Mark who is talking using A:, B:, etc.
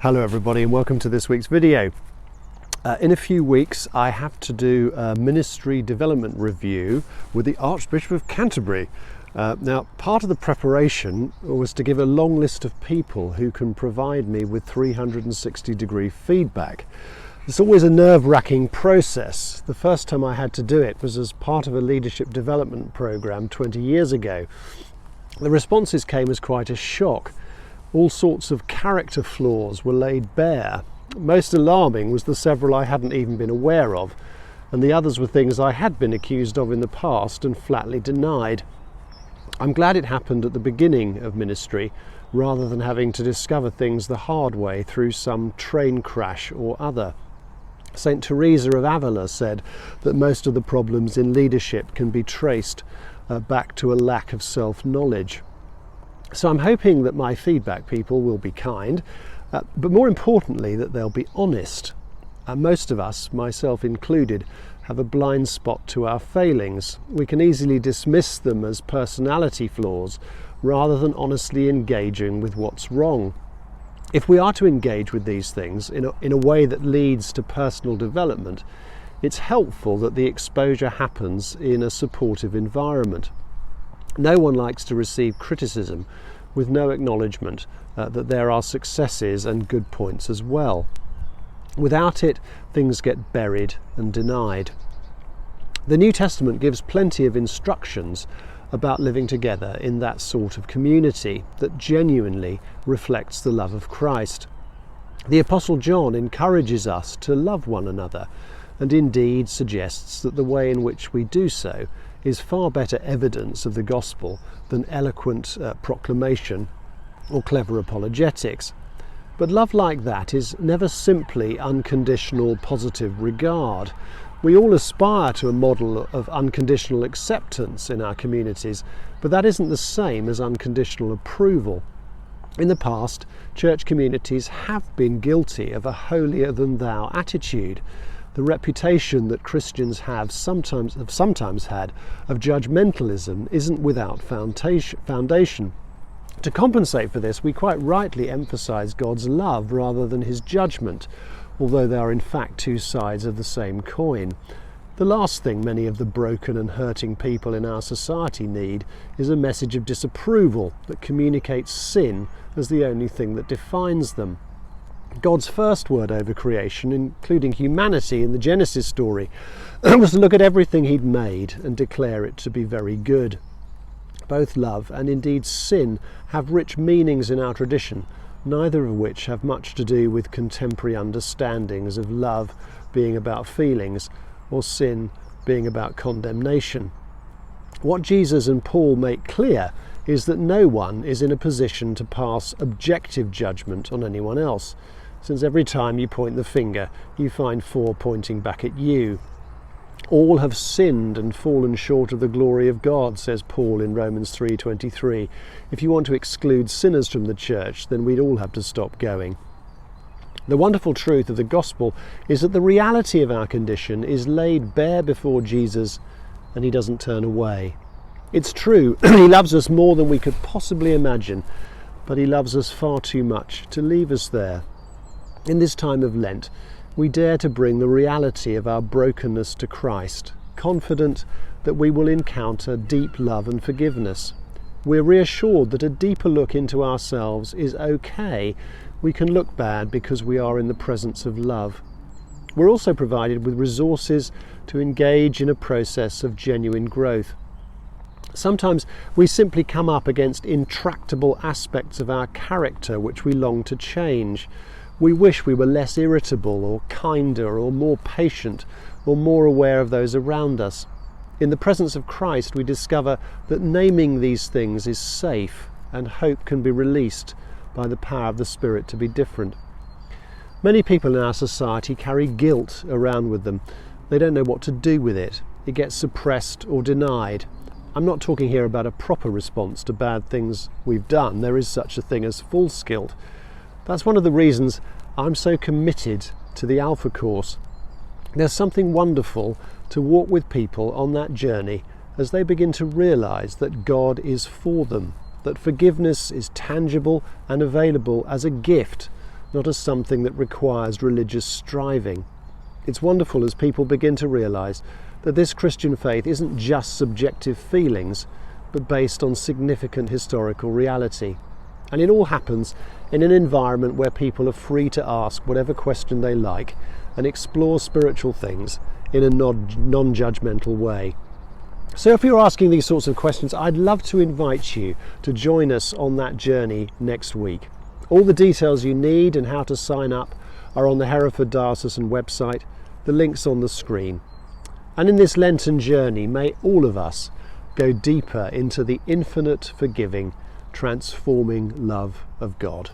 A: Hello everybody and welcome to this week's video. In a few weeks I have to do a ministry development review with the Archbishop of Canterbury. Now part of the preparation was to give a long list of people who can provide me with 360-degree feedback. It's always a nerve-wracking process. The first time I had to do it was as part of a leadership development program 20 years ago. The responses came as quite a shock. All sorts of character flaws were laid bare. Most alarming was the several I hadn't even been aware of, and the others were things I had been accused of in the past and flatly denied. I'm glad it happened at the beginning of ministry, rather than having to discover things the hard way through some train crash or other. St. Teresa of Avila said that most of the problems in leadership can be traced back to a lack of self-knowledge. So I'm hoping that my feedback people will be kind, but more importantly that they'll be honest. Most of us, myself included, have a blind spot to our failings. We can easily dismiss them as personality flaws rather than honestly engaging with what's wrong. If we are to engage with these things in a way that leads to personal development, it's helpful that the exposure happens in a supportive environment. No one likes to receive criticism with no acknowledgement that there are successes and good points as well. Without it, things get buried and denied. The New Testament gives plenty of instructions about living together in that sort of community that genuinely reflects the love of Christ. The Apostle John encourages us to love one another, and indeed suggests that the way in which we do so is far better evidence of the gospel than eloquent proclamation or clever apologetics. But love like that is never simply unconditional positive regard. We all aspire to a model of unconditional acceptance in our communities, but that isn't the same as unconditional approval. In the past, church communities have been guilty of a holier-than-thou attitude. The reputation that Christians have sometimes had of judgmentalism isn't without foundation. To compensate for this, we quite rightly emphasize God's love rather than his judgment, although they are in fact two sides of the same coin. The last thing many of the broken and hurting people in our society need is a message of disapproval that communicates sin as the only thing that defines them. God's first word over creation, including humanity in the Genesis story, was to look at everything he'd made and declare it to be very good. Both love and indeed sin have rich meanings in our tradition, neither of which have much to do with contemporary understandings of love being about feelings or sin being about condemnation. What Jesus and Paul make clear is that no one is in a position to pass objective judgment on anyone else, since every time you point the finger, you find four pointing back at you. All have sinned and fallen short of the glory of God, says Paul in Romans 3:23. If you want to exclude sinners from the church, then we'd all have to stop going. The wonderful truth of the gospel is that the reality of our condition is laid bare before Jesus, and he doesn't turn away. It's true, he loves us more than we could possibly imagine, but he loves us far too much to leave us there. In this time of Lent, we dare to bring the reality of our brokenness to Christ, confident that we will encounter deep love and forgiveness. We're reassured that a deeper look into ourselves is okay. We can look bad because we are in the presence of love. We're also provided with resources to engage in a process of genuine growth. Sometimes we simply come up against intractable aspects of our character which we long to change. We wish we were less irritable or kinder or more patient or more aware of those around us. In the presence of Christ, we discover that naming these things is safe and hope can be released by the power of the Spirit to be different. Many people in our society carry guilt around with them. They don't know what to do with it. It gets suppressed or denied. I'm not talking here about a proper response to bad things we've done. There is such a thing as false guilt. That's one of the reasons I'm so committed to the Alpha course. There's something wonderful to walk with people on that journey as they begin to realise that God is for them, that forgiveness is tangible and available as a gift, not as something that requires religious striving. It's wonderful as people begin to realise that this Christian faith isn't just subjective feelings, but based on significant historical reality. And it all happens in an environment where people are free to ask whatever question they like and explore spiritual things in a non-judgmental way. So if you're asking these sorts of questions, I'd love to invite you to join us on that journey next week. All the details you need and how to sign up are on the Hereford Diocesan website. The link's on the screen. And in this Lenten journey, may all of us go deeper into the infinite, forgiving, transforming love of God.